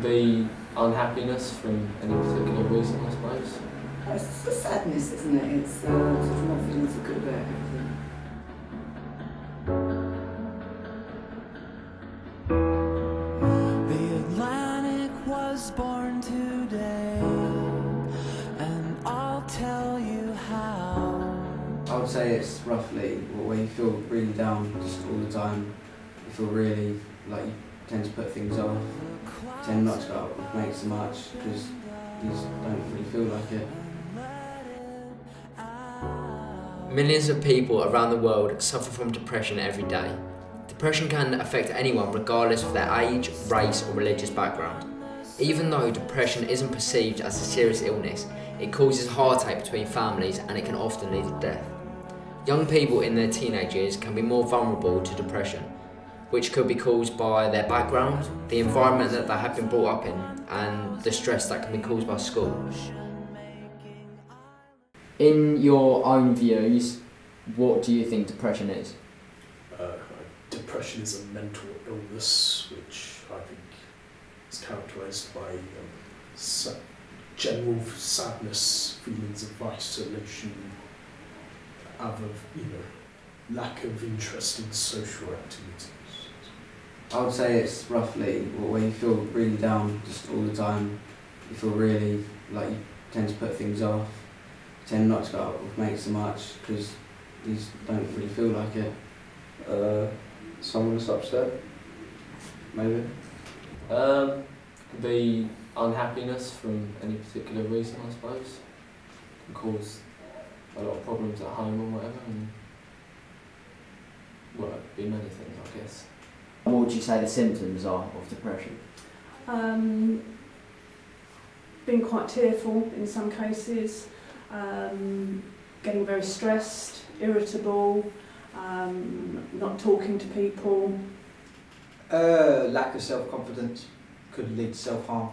be unhappiness from any particular reason, I suppose. It's the sadness, isn't it? It's sort of not feeling so good about everything. The Atlantic was born today, and I'll tell you how. I would say it's roughly where you feel really down just all the time. You feel really like you tend to put things off, tend not to go out with mates so much because you just don't really feel like it. Millions of people around the world suffer from depression every day. Depression can affect anyone regardless of their age, race or religious background. Even though depression isn't perceived as a serious illness, it causes heartache between families and it can often lead to death. Young people in their teenage years can be more vulnerable to depression, which could be caused by their background, the environment that they have been brought up in, and the stress that can be caused by school. In your own views, what do you think depression is? Depression is a mental illness which I think is characterised by general sadness, feelings of isolation, lack of interest in social activities. I would say it's roughly where you feel really down just all the time. You feel really like you tend to put things off, tend not to go out with mates so much because you just don't really feel like it. Someone that's upset, maybe. Could be unhappiness from any particular reason, I suppose. Can cause a lot of problems at home or whatever, and well, it could be many things, I guess. What would you say the symptoms are of depression? Being quite tearful in some cases, getting very stressed, irritable, not talking to people. Lack of self-confidence could lead to self-harm.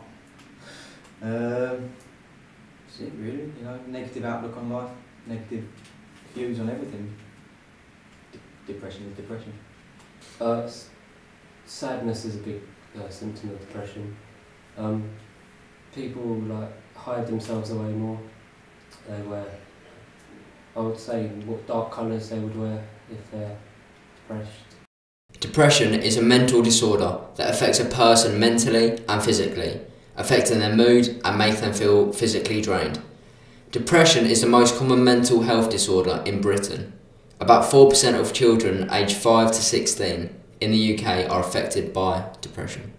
That's it really, negative outlook on life, negative views on everything. Depression is depression. Sadness is a big symptom of depression. People hide themselves away more. They wear, I would say, what dark colours they would wear if they're depressed. Depression is a mental disorder that affects a person mentally and physically, affecting their mood and making them feel physically drained. Depression is the most common mental health disorder in Britain. About 4% of children aged 5 to 16 in the UK are affected by depression.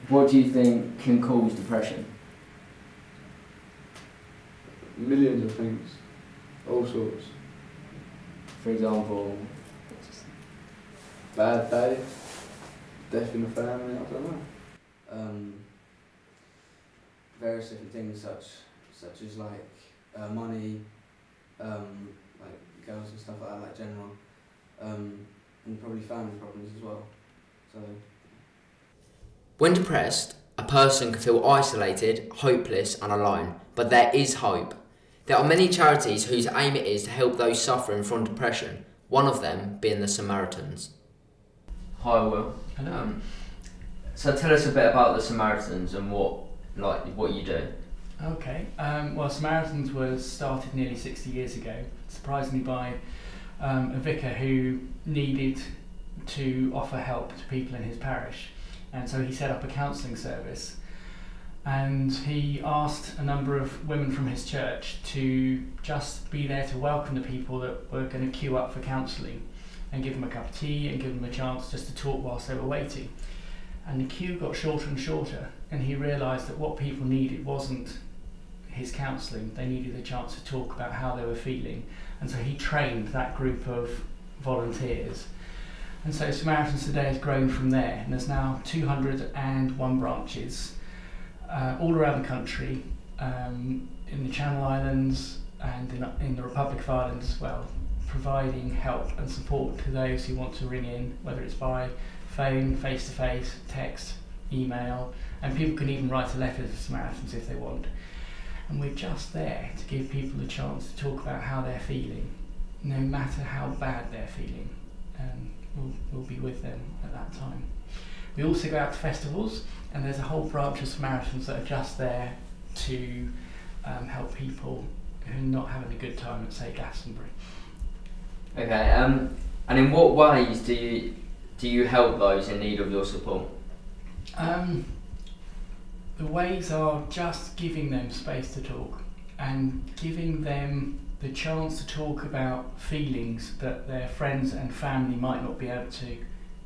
What do you think can cause depression? Millions of things, all sorts. For example? Bad day, death in the family, I don't know. Various different things such as money, like girls and stuff like that, like general, and probably family problems as well. So. When depressed, a person can feel isolated, hopeless and alone, but there is hope. There are many charities whose aim it is to help those suffering from depression, one of them being the Samaritans. Hi Will. Hello. So tell us a bit about the Samaritans and what you do. Okay, well Samaritans was started nearly 60 years ago, surprisingly by a vicar who needed to offer help to people in his parish, and so he set up a counselling service, and he asked a number of women from his church to just be there to welcome the people that were going to queue up for counselling and give them a cup of tea and give them a chance just to talk whilst they were waiting. And the queue got shorter and shorter, and he realised that what people needed wasn't his counselling, they needed a chance to talk about how they were feeling, and so he trained that group of volunteers. And so Samaritans today has grown from there, and there's now 201 branches all around the country, in the Channel Islands and in the Republic of Ireland as well, providing help and support to those who want to ring in, whether it's by phone, face-to-face, text, email, and people can even write a letter to Samaritans if they want. And we're just there to give people a chance to talk about how they're feeling, no matter how bad they're feeling, and we'll be with them at that time. We also go out to festivals, and there's a whole branch of Samaritans that are just there to help people who are not having a good time at, say, Glastonbury. Okay, and in what ways do you help those in need of your support? The ways are just giving them space to talk and giving them the chance to talk about feelings that their friends and family might not be able to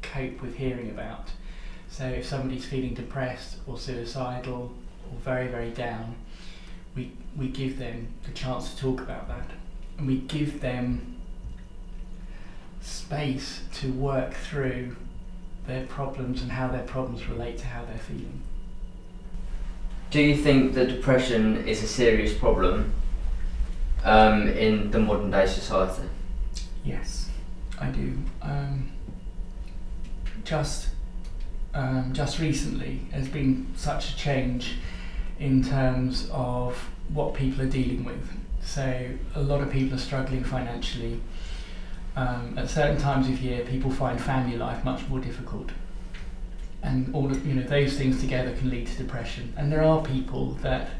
cope with hearing about. So if somebody's feeling depressed or suicidal or very, very down, we give them the chance to talk about that, and we give them space to work through their problems and how their problems relate to how they're feeling. Do you think that depression is a serious problem in the modern day society? Yes, I do. Just recently there's been such a change in terms of what people are dealing with. So a lot of people are struggling financially. At certain times of year, people find family life much more difficult, and all of, those things together can lead to depression. And there are people that,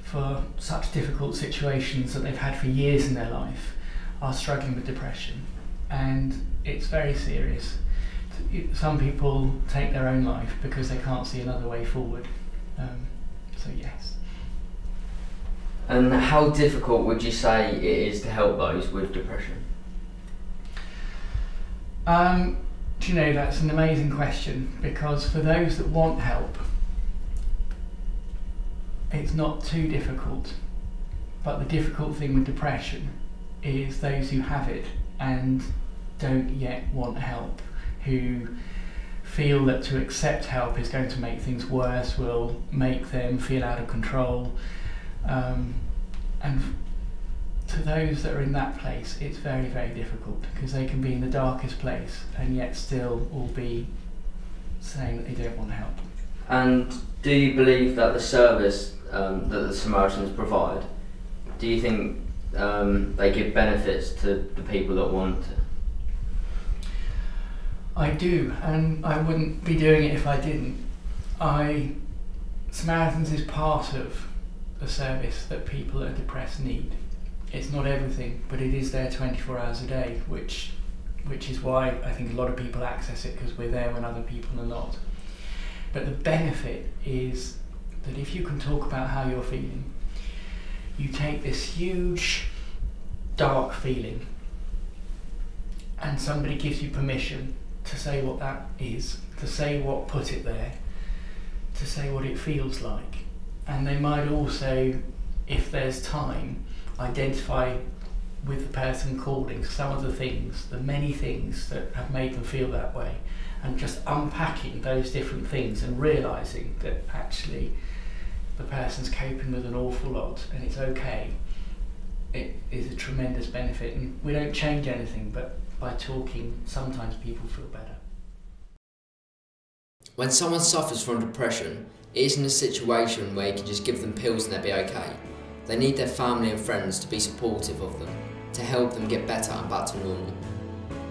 for such difficult situations that they've had for years in their life, are struggling with depression, and it's very serious. Some people take their own life because they can't see another way forward. So yes. And how difficult would you say it is to help those with depression? That's an amazing question, because for those that want help, it's not too difficult. But the difficult thing with depression is those who have it and don't yet want help, who feel that to accept help is going to make things worse, will make them feel out of control. And to those that are in that place, it's very, very difficult, because they can be in the darkest place and yet still all be saying that they don't want help. And do you believe that the service that the Samaritans provide, do you think they give benefits to the people that want it? I do, and I wouldn't be doing it if I didn't. Samaritans is part of the service that people that are depressed need. It's not everything, but it is there 24 hours a day, which is why I think a lot of people access it, because we're there when other people are not. But the benefit is that if you can talk about how you're feeling, you take this huge, dark feeling, and somebody gives you permission to say what that is, to say what put it there, to say what it feels like. And they might also, if there's time, identify with the person calling some of the things, the many things that have made them feel that way, and just unpacking those different things and realising that actually the person's coping with an awful lot and it's okay. It is a tremendous benefit, and we don't change anything, but by talking, sometimes people feel better. When someone suffers from depression, it isn't a situation where you can just give them pills and they'll be okay. They need their family and friends to be supportive of them, to help them get better and back to normal.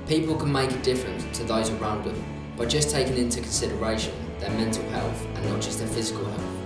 People can make a difference to those around them by just taking into consideration their mental health and not just their physical health.